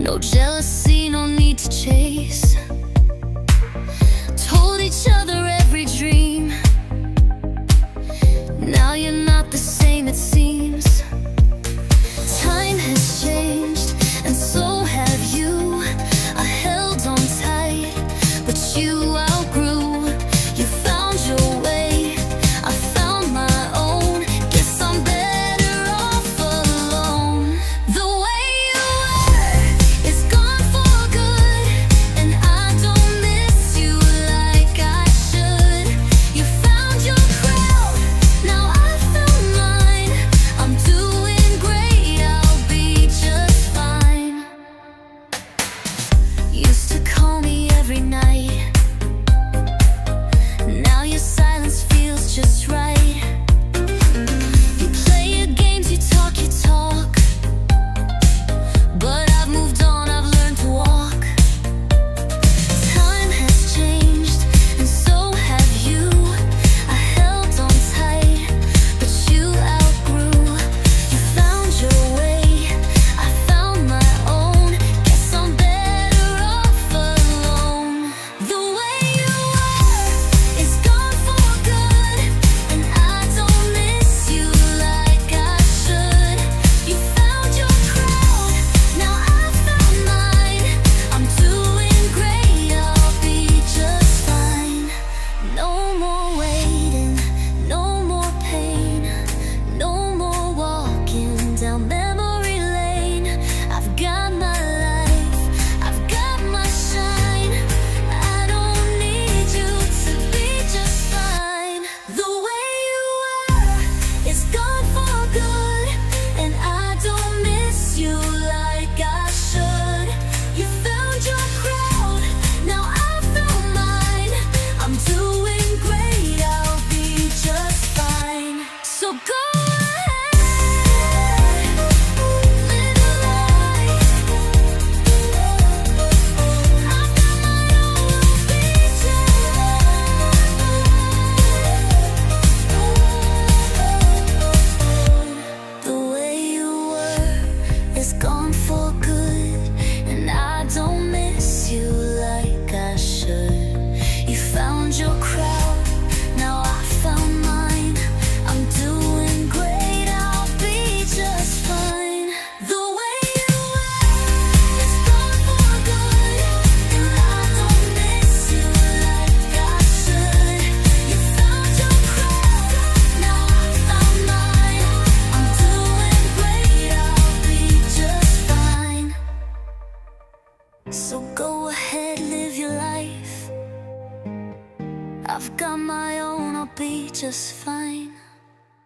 No jealousy, no need to chase. Told each other every dream. Now you're not the same, it seems. Time has changed, and so have you. I held on tight, but you outgrew. You found your way, I found my own. Guess I'm better off alone. The way you were is gone for good, and I don't miss you like I should. You found your crowd, now I found mine. I'm doing great, I'll be just fine. Used to call me every night. Now your silence feels just right. You play your games, you talk your talk, but I've moved on, I've learned to walk. Time has changed, and so have you. I held on tight, but you outgrew. You found your way, I found my own. Guess I'm better off alone. The way you were is gone for good, and I don't miss you like I should. You found your crowd, now I found mine. I'm doing great, I'll be just fine. No more waiting, no more pain, no more walking down memory lane. I've got my life, I've got my shine. I don't need you to be just fine. The way you were is gone for good, and I don't miss you like I should. You found your crowd, now I found mine. I'm doing great, I'll be just fine. So go ahead, live your life. I've got my own pieces. The way you were is gone for good, and I don't miss you like I should. You found your crowd, now I found mine. I'm doing great, I'll be just fine. The way you were is gone for good, and I don't miss you like I should. You found your crowd, now I found mine. I'm doing great, I'll be just fine. So go ahead, live your life. I've got my own, I'll be just fine.